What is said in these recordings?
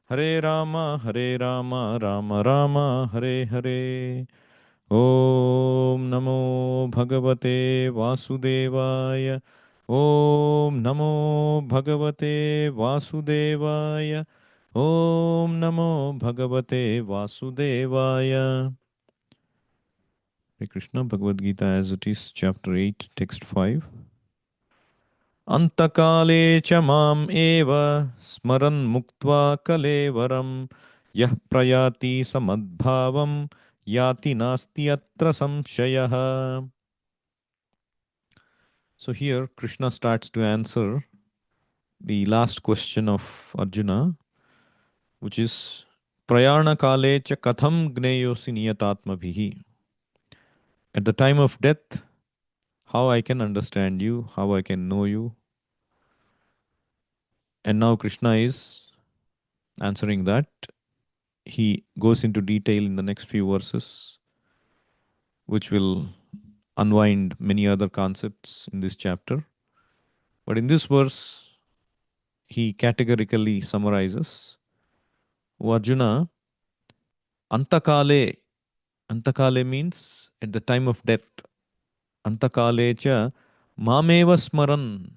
Hare Rama, Rama Rama, Hare Hare. Om Namo Bhagavate Vasudevaya. Om Namo Bhagavate Vasudevaya. Om Namo Bhagavate Vasudevaya. Hare Krishna, Bhagavad Gita as it is, chapter 8, text 5. अंतकाले च माम् एव स्मरन् मुक्त्वा कलेवरं यः प्रयाति समद्भावं याति नास्ति अत्र संशयः. So here Krishna starts to answer the last question of Arjuna, which is Prayana kale cha katham gneyosi niyatatmabhihi. At the time of death, how I can understand you, how I can know you. And now Krishna is answering that. He goes into detail in the next few verses, which will unwind many other concepts in this chapter. But in this verse, he categorically summarizes, O Arjuna, Antakale. Antakale means at the time of death. Antakale cha mameva smaran.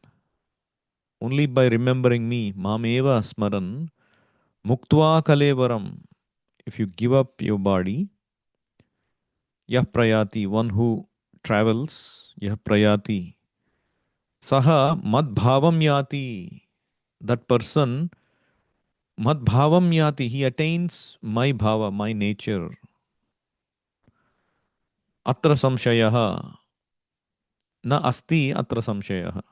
Only by remembering me, mameva smaran, muktva kalevaram. If you give up your body, yah prayati, one who travels, yah prayati, saha madbhavam yati. That person, madbhavam yati, he attains my bhava, my nature. Atra samshayaha, na asti atra samshayaha.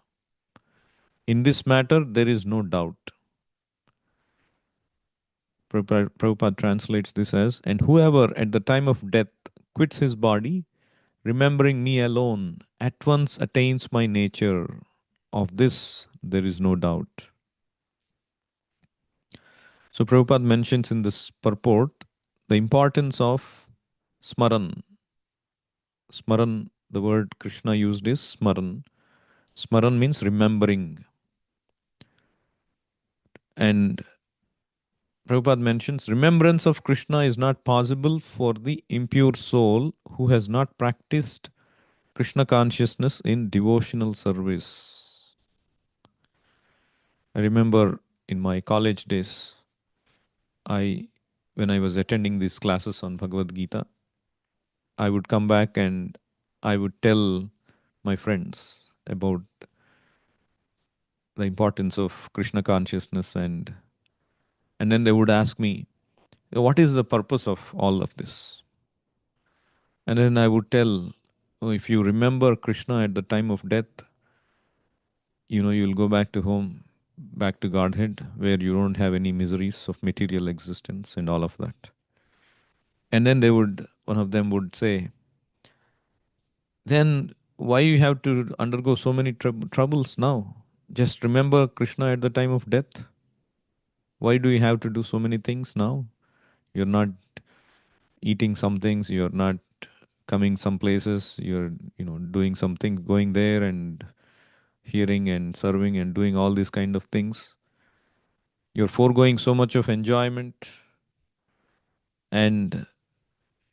In this matter, there is no doubt. Prabhupada translates this as, and whoever at the time of death quits his body, remembering me alone, at once attains my nature. Of this, there is no doubt. So Prabhupada mentions in this purport the importance of smaran. Smaran, the word Krishna used is smaran. Smaran means remembering. And Prabhupada mentions remembrance of Krishna is not possible for the impure soul who has not practiced Krishna consciousness in devotional service. I remember in my college days, when I was attending these classes on Bhagavad Gita, I would come back and I would tell my friends about the importance of Krishna consciousness, and then they would ask me, what is the purpose of all of this? And then I would tell, oh, if you remember Krishna at the time of death, you'll go back to home, back to Godhead, where you don't have any miseries of material existence and all of that. And then one of them would say, then why you have to undergo so many troubles now? Just remember Krishna at the time of death. Why do you have to do so many things now? You're not eating some things, you're not coming some places, you're doing something, going there and hearing and serving and doing all these kind of things. You're foregoing so much of enjoyment. And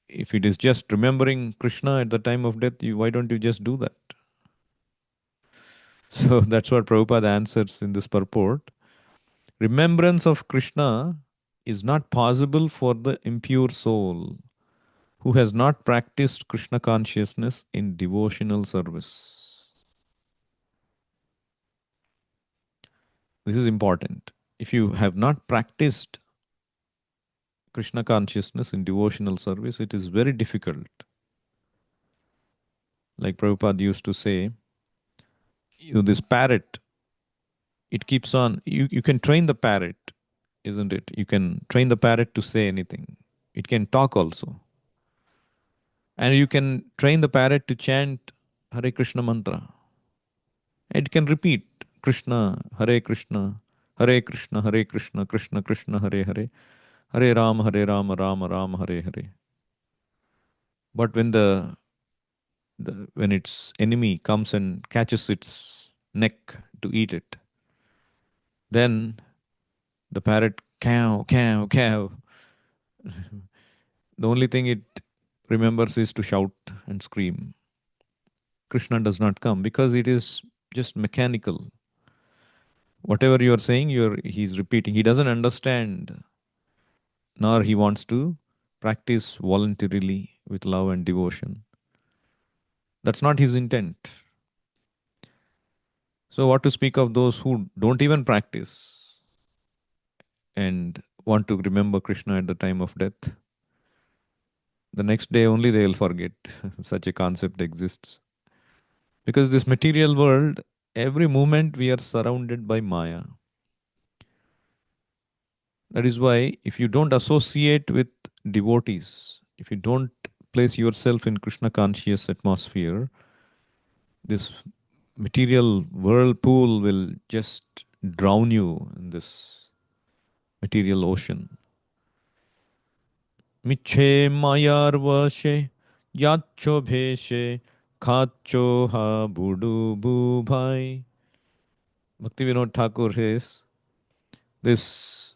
if it is just remembering Krishna at the time of death, why don't you just do that? So that's what Prabhupada answers in this purport. Remembrance of Krishna is not possible for the impure soul who has not practiced Krishna consciousness in devotional service. This is important. If you have not practiced Krishna consciousness in devotional service, it is very difficult. Like Prabhupada used to say, this parrot, it keeps on, you can train the parrot, isn't it? You can train the parrot to say anything. It can talk also. And you can train the parrot to chant Hare Krishna mantra. It can repeat Krishna, Hare Krishna, Hare Krishna, Hare Krishna, Krishna Krishna, Hare Hare, Hare Rama, Rama Rama, Hare Hare. But when its enemy comes and catches its neck to eat it, then the parrot cow, cow, cow. The only thing it remembers is to shout and scream. Krishna does not come because it is just mechanical. Whatever you are saying, he's repeating. He doesn't understand, nor he wants to practice voluntarily with love and devotion. That's not his intent. So, what to speak of those who don't even practice and want to remember Krishna at the time of death? The next day only they will forget such a concept exists. Because this material world, every moment we are surrounded by Maya. That is why if you don't associate with devotees, if you don't place yourself in Krishna conscious atmosphere, this material whirlpool will just drown you in this material ocean. Miche mayar vashe, yacho bheshe, khacho ha budu bu bhai. Bhaktivinoda Thakur says, this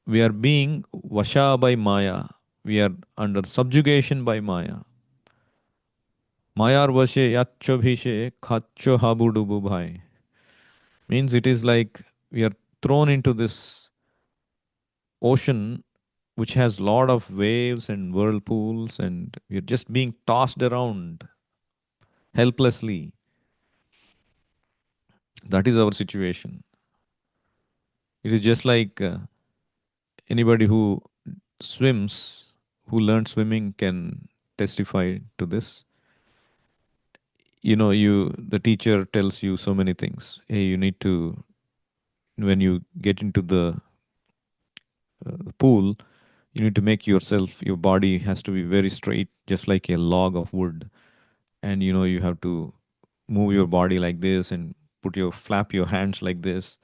we are being vasha by Maya. We are under subjugation by Maya. Mayar vashe yacho bhishe khacho ha budu bu bhai. Means it is like we are thrown into this ocean which has lot of waves and whirlpools, and we are just being tossed around helplessly. That is our situation. It is just like anybody who swims, who learned swimming, can testify to this. You know, the teacher tells you so many things. Hey, you need to, when you get into the pool, you need to make yourself, your body has to be very straight, just like a log of wood. And you know, you have to move your body like this and flap your hands like this.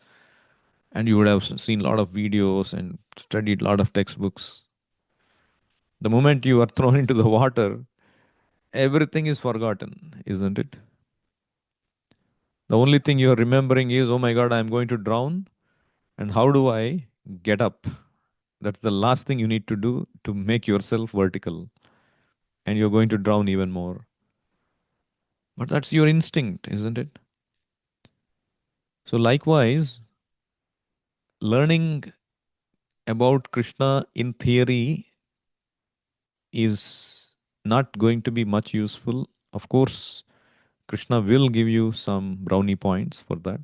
And you would have seen a lot of videos and studied a lot of textbooks. The moment you are thrown into the water, everything is forgotten, isn't it? The only thing you are remembering is, oh my God, I'm going to drown. And how do I get up? That's the last thing you need to do to make yourself vertical. And you're going to drown even more. But that's your instinct, isn't it? So, likewise, learning about Krishna in theory is not going to be much useful. Of course, Krishna will give you some brownie points for that.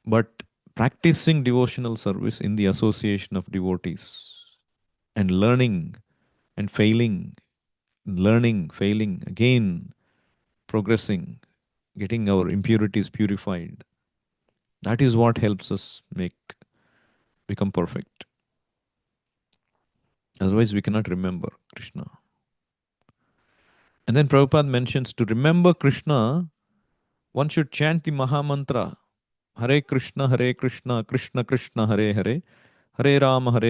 But practicing devotional service in the association of devotees and learning and failing, learning, failing, again progressing, getting our impurities purified, that is what helps us become perfect. Otherwise, we cannot remember Krishna. And then Prabhupada mentions to remember Krishna, one should chant the Maha Mantra, Hare Krishna, Krishna Krishna, Hare Hare, Hare Rama,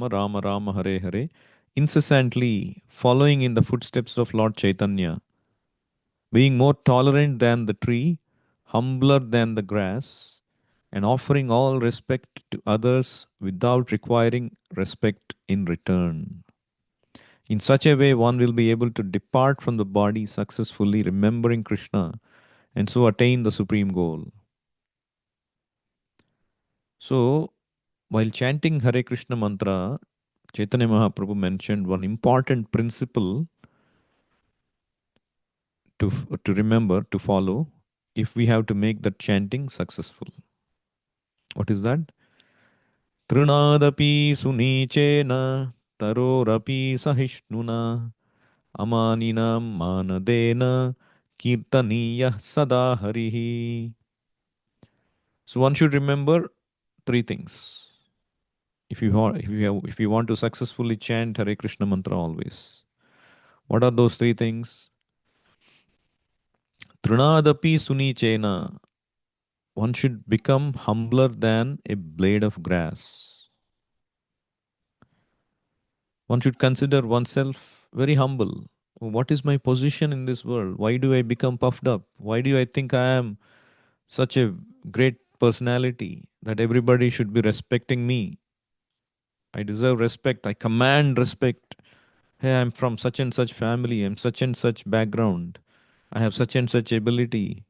Rama Rama, Hare Hare, incessantly following in the footsteps of Lord Chaitanya, being more tolerant than the tree, humbler than the grass, and offering all respect to others without requiring respect in return. In such a way, one will be able to depart from the body successfully, remembering Krishna, and so attain the supreme goal. So, while chanting Hare Krishna mantra, Chaitanya Mahaprabhu mentioned one important principle to remember, to follow, if we have to make that chanting successful. What is that? Trunadapi sunichena tarorapi sahishnuna amaninam manadena kirtaniya sada harihi. So one should remember three things. If you want to successfully chant Hare Krishna mantra always. What are those three things? Trunadapi sunichena. One should become humbler than a blade of grass. One should consider oneself very humble. What is my position in this world? Why do I become puffed up? Why do I think I am such a great personality, that everybody should be respecting me. I deserve respect. I command respect. Hey, I'm from such and such family. I'm such and such background. I have such and such ability.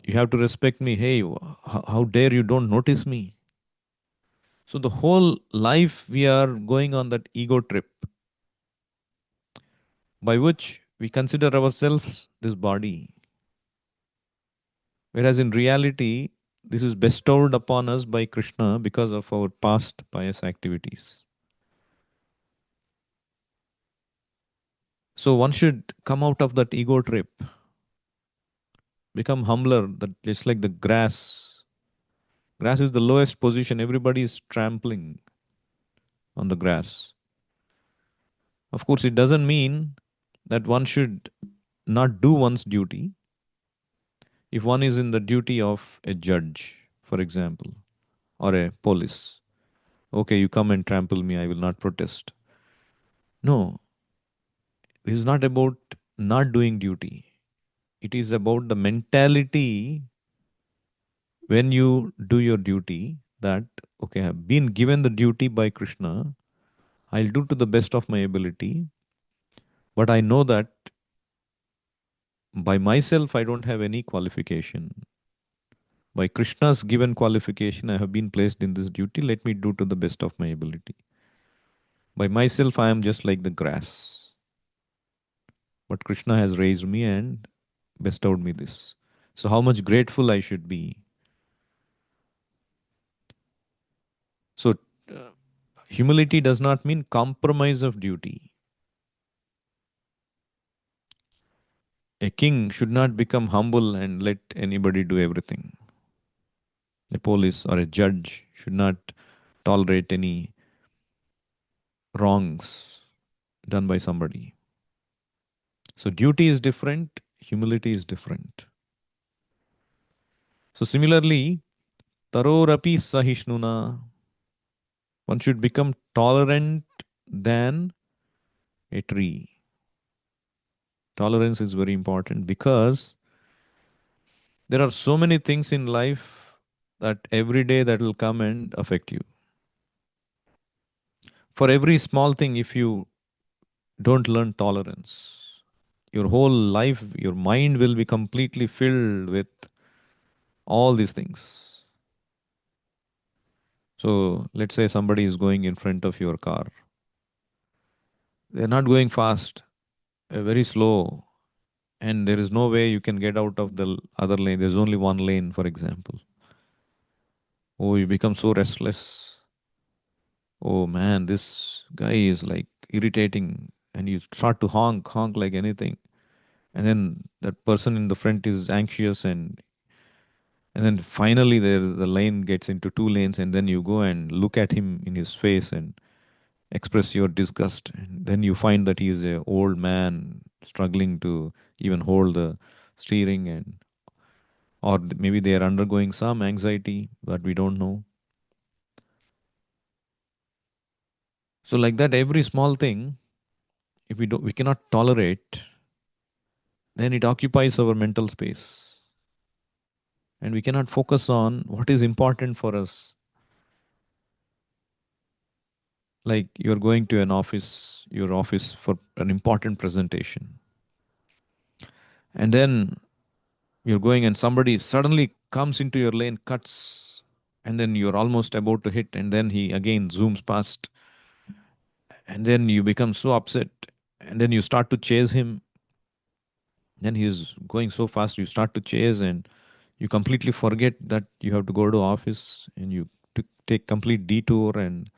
You have to respect me. Hey, how dare you don't notice me? So the whole life we are going on that ego trip by which we consider ourselves this body. Whereas in reality, this is bestowed upon us by Krishna because of our past pious activities. So one should come out of that ego trip, become humbler, that just like the grass. Grass is the lowest position. Everybody is trampling on the grass. Of course, it doesn't mean that one should not do one's duty. If one is in the duty of a judge, for example, or a police, okay, you come and trample me, I will not protest. No, this is not about not doing duty. It is about the mentality when you do your duty that, okay, I've been given the duty by Krishna, I'll do to the best of my ability, but I know that by myself I don't have any qualification. By Krishna's given qualification, I have been placed in this duty, let me do to the best of my ability. By myself, I am just like the grass. But Krishna has raised me and bestowed me this. So, how much grateful I should be. So, uh, humility does not mean compromise of duty. A king should not become humble and let anybody do everything. A police or a judge should not tolerate any wrongs done by somebody. So, duty is different, humility is different. So, similarly, tarorapi sahishnuna, one should become tolerant than a tree. Tolerance is very important because there are so many things in life that every day that will come and affect you. For every small thing, if you don't learn tolerance, your whole life, your mind will be completely filled with all these things. So, let's say somebody is going in front of your car. They're not going fast, very slow, and there is no way you can get out of the other lane. There's only one lane, for example. Oh, you become so restless. Oh man, this guy is like irritating, and you start to honk like anything. And then that person in the front is anxious, and then finally the lane gets into two lanes, and then you go and look at him in his face and express your disgust. And then you find that he is an old man struggling to even hold the steering, and or maybe they are undergoing some anxiety that we don't know. So like that, every small thing, if we cannot tolerate, then it occupies our mental space, and we cannot focus on what is important for us. Like you're going to your office for an important presentation, and then you're going and somebody suddenly comes into your lane, cuts, and then you're almost about to hit, and then he again zooms past, and then you become so upset, and then you start to chase him. Then he's going so fast, you start to chase, and you completely forget that you have to go to office, and you take complete detour and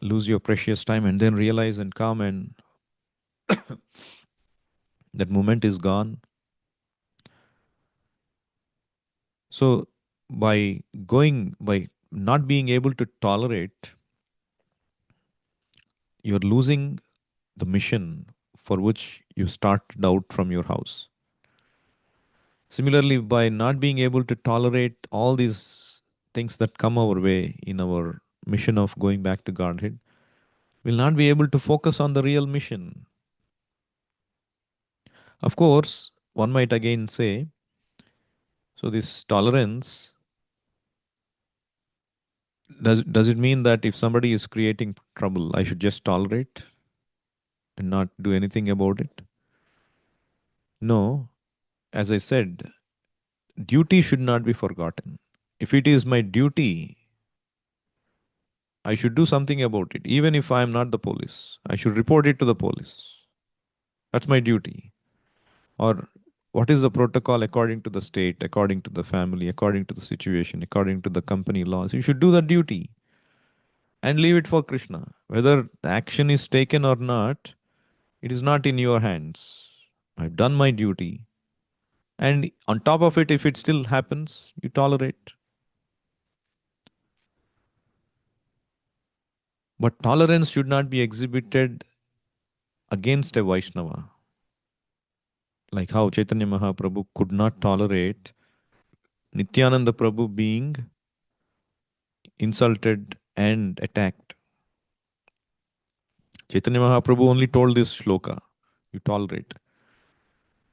lose your precious time, and then realize and come, and that moment is gone. So by not being able to tolerate, you're losing the mission for which you started out from your house. Similarly, by not being able to tolerate all these things that come our way in our mission of going back to Godhead, we'll not be able to focus on the real mission. Of course, one might again say, So this tolerance, does it mean that if somebody is creating trouble, I should just tolerate and not do anything about it? No. As I said, duty should not be forgotten. If it is my duty, I should do something about it. Even if I am not the police, I should report it to the police. That's my duty. Or what is the protocol according to the state, according to the family, according to the situation, according to the company laws? You should do the duty and leave it for Krishna. Whether the action is taken or not, it is not in your hands. I've done my duty. And on top of it, if it still happens, you tolerate. But tolerance should not be exhibited against a Vaishnava. Like how Chaitanya Mahaprabhu could not tolerate Nityananda Prabhu being insulted and attacked. Chaitanya Mahaprabhu only told this shloka, you tolerate.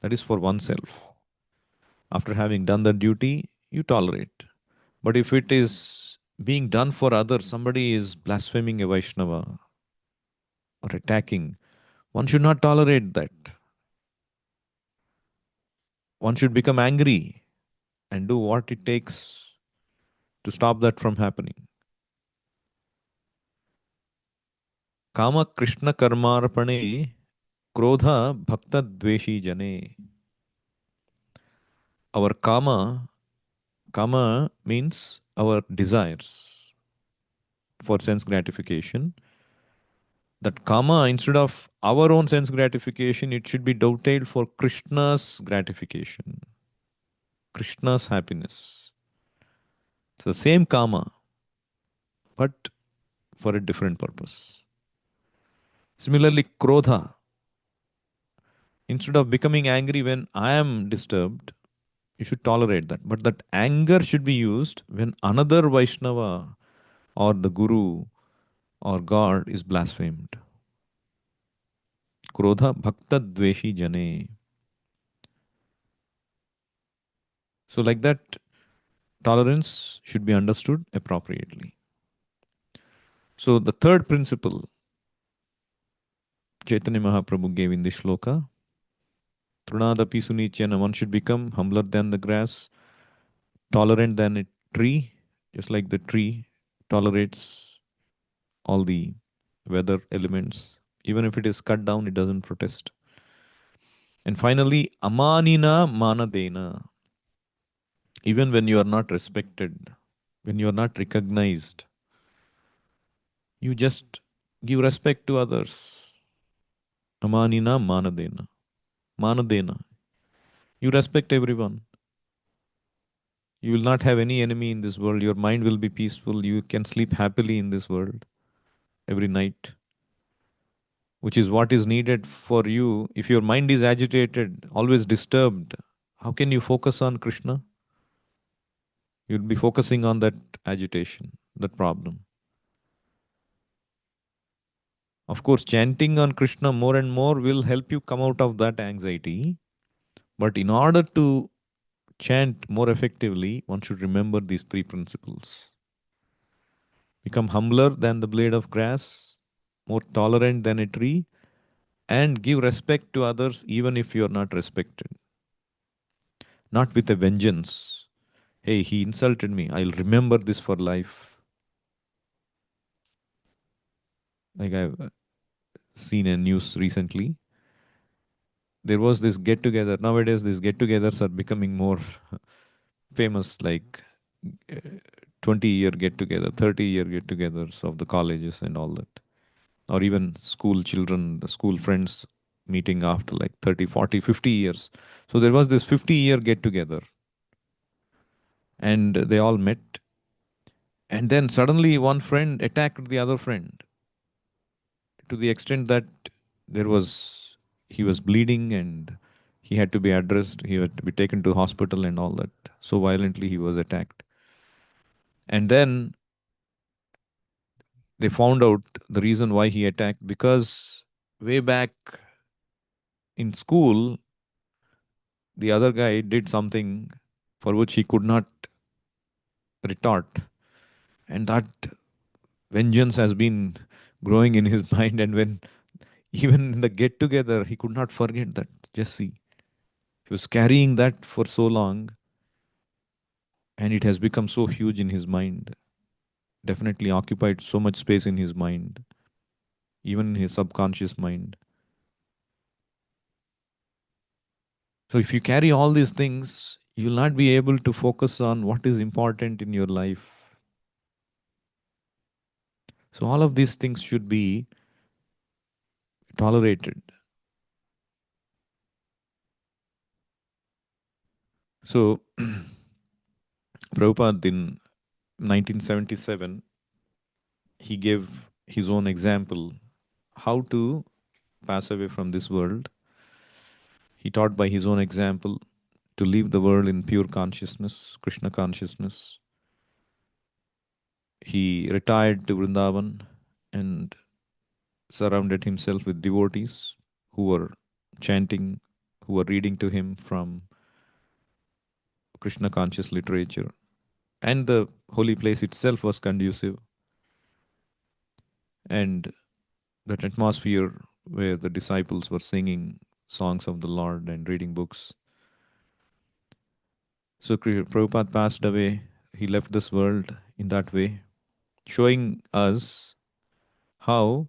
That is for oneself. After having done the duty, you tolerate. But if it is being done for others, somebody is blaspheming a Vaishnava or attacking, one should not tolerate that. One should become angry and do what it takes to stop that from happening. Kama Krishna Karmarpane Krodha Bhakta Dveshi Jane. Our kama means our desires for sense gratification. That kama, instead of our own sense gratification, it should be dovetailed for Krishna's gratification, Krishna's happiness. So, same kama, but for a different purpose. Similarly, krodha, instead of becoming angry when I am disturbed, you should tolerate that. But that anger should be used when another Vaishnava or the Guru or God is blasphemed. Krodha bhakta dveshi jane. So, like that, tolerance should be understood appropriately. So, the third principle Chaitanya Mahaprabhu gave in this shloka, Trunadapi Sunichyana, one should become humbler than the grass, tolerant than a tree, just like the tree tolerates all the weather elements. Even if it is cut down, it doesn't protest. And finally, Amanina Manadena. Even when you are not respected, when you are not recognized, you just give respect to others. Amanina Manadena. Manadena. You respect everyone. You will not have any enemy in this world. Your mind will be peaceful. You can sleep happily in this world every night, which is what is needed for you. If your mind is agitated, always disturbed, how can you focus on Krishna? You'll be focusing on that agitation, that problem. Of course, chanting on Krishna more and more will help you come out of that anxiety. But in order to chant more effectively, one should remember these three principles. Become humbler than the blade of grass, more tolerant than a tree, and give respect to others even if you are not respected. Not with a vengeance. Hey, he insulted me. I'll remember this for life. Like I've seen a news recently. There was this get together. Nowadays, these get togethers are becoming more famous, like 20-year get together, 30-year get togethers of the colleges and all that. Or even school children, the school friends meeting after like 30, 40, 50 years. So there was this 50-year get together and they all met. And then suddenly one friend attacked the other friend to the extent that there was, he was bleeding and he had to be addressed. He had to be taken to hospital and all that. So violently he was attacked. And then they found out the reason why he attacked because way back in school, the other guy did something for which he could not retort. And that vengeance has been growing in his mind. And when even in the get together, he could not forget that Jesse. He was carrying that for so long, and it has become so huge in his mind. Definitely occupied so much space in his mind, even in his subconscious mind. So, if you carry all these things, you'll not be able to focus on what is important in your life. So, all of these things should be tolerated. So, Prabhupada in 1977, he gave his own example how to pass away from this world. He taught by his own example to leave the world in pure consciousness, Krishna consciousness. He retired to Vrindavan and surrounded himself with devotees who were chanting, who were reading to him from Krishna conscious literature. And the holy place itself was conducive. And that atmosphere where the disciples were singing songs of the Lord and reading books. So Prabhupada passed away. He left this world in that way, showing us how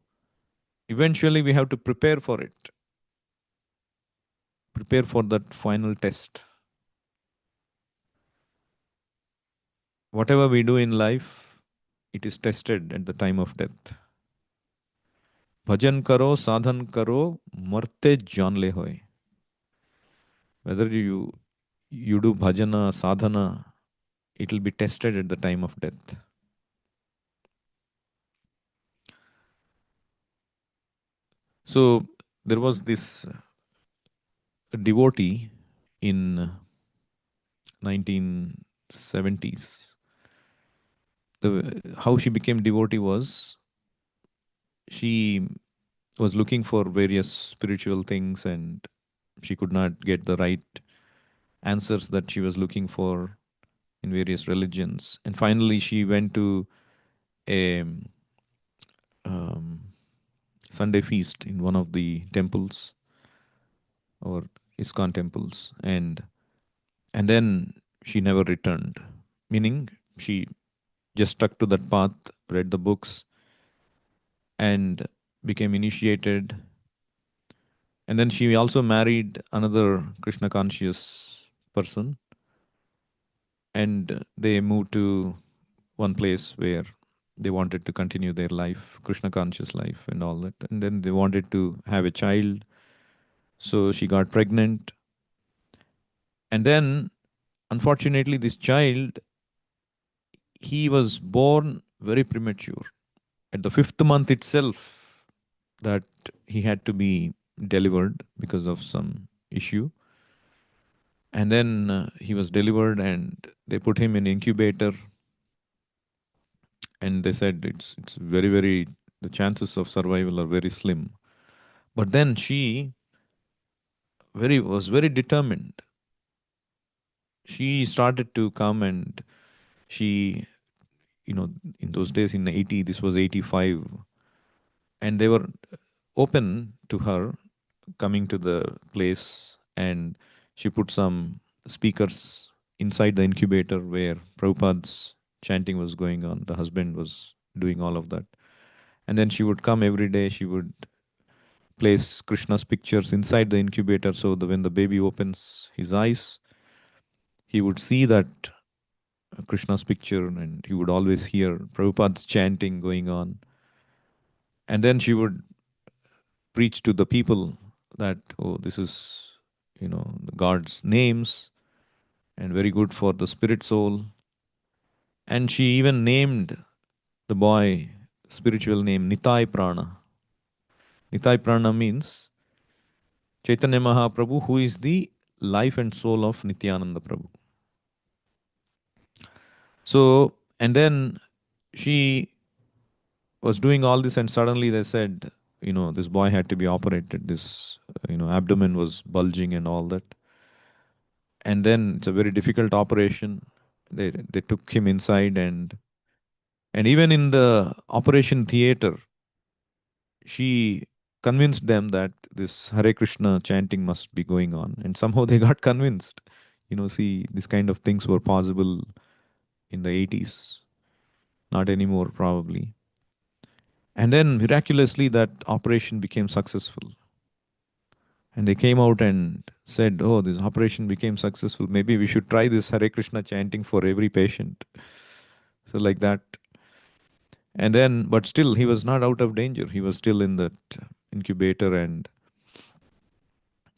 eventually we have to prepare for it, prepare for that final test. Whatever we do in life, it is tested at the time of death. Bhajan karo, sadhan karo, marte jaan le hoy. Whether you do bhajana, sadhana, it will be tested at the time of death. So there was this devotee in 1970s. How she became devotee was she was looking for various spiritual things, and she could not get the right answers that she was looking for in various religions. And finally, she went to a um, Sunday feast in one of the temples or ISKCON temples, and then she never returned. Meaning, she just stuck to that path, read the books, and became initiated. And then she also married another Krishna conscious person, and they moved to one place where they wanted to continue their life, Krishna conscious life, and all that. And then they wanted to have a child. So she got pregnant. And then, unfortunately, this child, he was born very premature. At the fifth month itself, that he had to be delivered because of some issue. And then he was delivered, and they put him in incubator, and they said it's very, the chances of survival are very slim. But then she was very determined. She started to come, and she, in those days, in 80, this was 85, and they were open to her coming to the place, and she put some speakers inside the incubator where Prabhupada's chanting was going on. The husband was doing all of that. And then she would come every day. She would place Krishna's pictures inside the incubator so that when the baby opens his eyes, he would see that Krishna's picture, and he would always hear Prabhupada's chanting going on. And then she would preach to the people that, oh, this is, God's names and very good for the spirit soul. And she even named the boy spiritual name Nitai Prana. Nitai Prana means Chaitanya Mahaprabhu, who is the life and soul of Nityananda Prabhu. So, and then she was doing all this, and suddenly they said, this boy had to be operated. This, abdomen was bulging and all that. And then it's a very difficult operation. They took him inside, and even in the operation theater, she convinced them that this Hare Krishna chanting must be going on, and somehow they got convinced. See, these kind of things were possible in the 80s, not anymore probably. And then miraculously, that operation became successful. And they came out and said, "Oh, this operation became successful. Maybe we should try this Hare Krishna chanting for every patient." So, like that. And then, but still, he was not out of danger. He was still in that incubator, and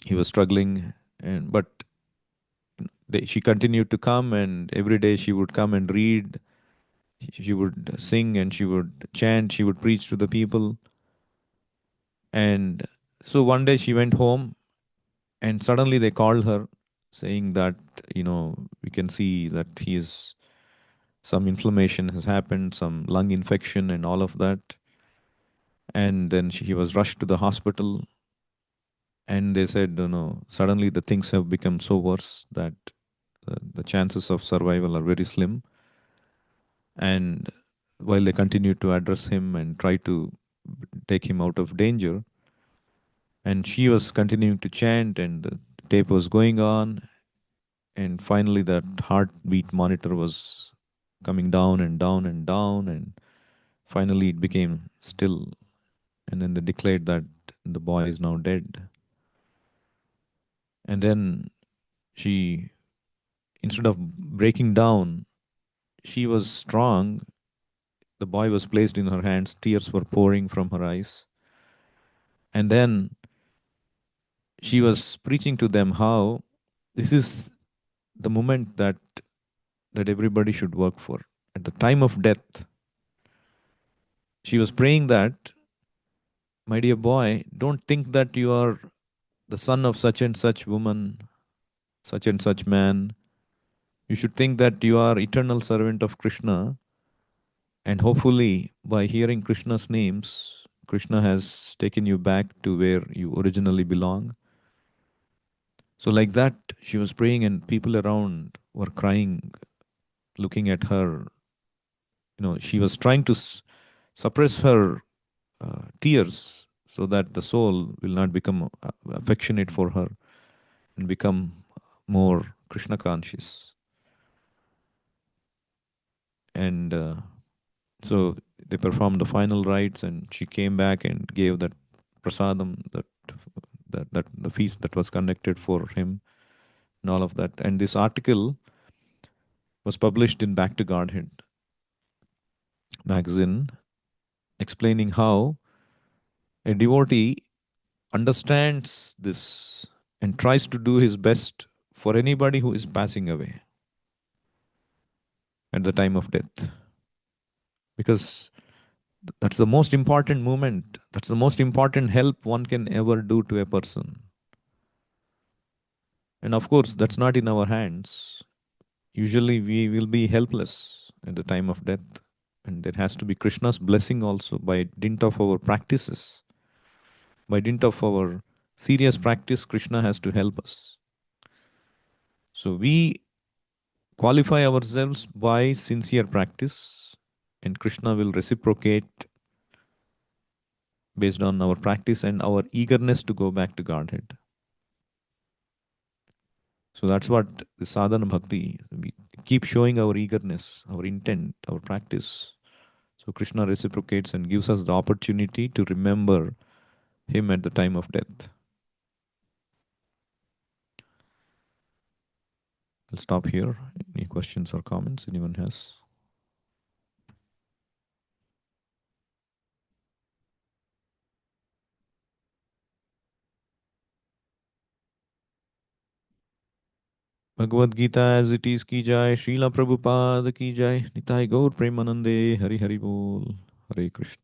he was struggling. But she continued to come, and every day she would come and read. She would sing and she would chant. She would preach to the people. And so one day she went home, and suddenly they called her saying that, we can see that some inflammation has happened, some lung infection, and all of that. And then he was rushed to the hospital, and they said, suddenly the things have become so worse that the chances of survival are very slim. And while they continued to address him and try to take him out of danger, and she was continuing to chant, and the tape was going on, and finally that heartbeat monitor was coming down and down and down, and finally it became still, and then they declared that the boy is now dead. And then she, instead of breaking down, she was strong. The boy was placed in her hands, tears were pouring from her eyes, and then she was preaching to them how this is the moment that everybody should work for. At the time of death, she was praying that, my dear boy, don't think that you are the son of such and such woman, such and such man. You should think that you are eternal servant of Krishna, and hopefully by hearing Krishna's names, Krishna has taken you back to where you originally belong. So like that, she was praying, and people around were crying, looking at her. She was trying to suppress her tears so that the soul will not become affectionate for her and become more Krishna conscious. And so they performed the final rites, and she came back and gave that prasadam, that the feast that was conducted for him, and all of that. And this article was published in Back to Godhead magazine, explaining how a devotee understands this and tries to do his best for anybody who is passing away at the time of death. Because that's the most important moment. That's the most important help one can ever do to a person. And of course, that's not in our hands. Usually, we will be helpless at the time of death. And there has to be Krishna's blessing also by dint of our practices. By dint of our serious practice, Krishna has to help us. So we qualify ourselves by sincere practice, and Krishna will reciprocate based on our practice and our eagerness to go back to Godhead. So that's what the sadhana bhakti, we keep showing our eagerness, our intent, our practice. So Krishna reciprocates and gives us the opportunity to remember him at the time of death. I'll stop here. Any questions or comments anyone has? Bhagavad Gita as it is ki jai, Srila Prabhupada ki jai, Nitai Gaur Premanande, Hari Hari Bol, Hare Krishna.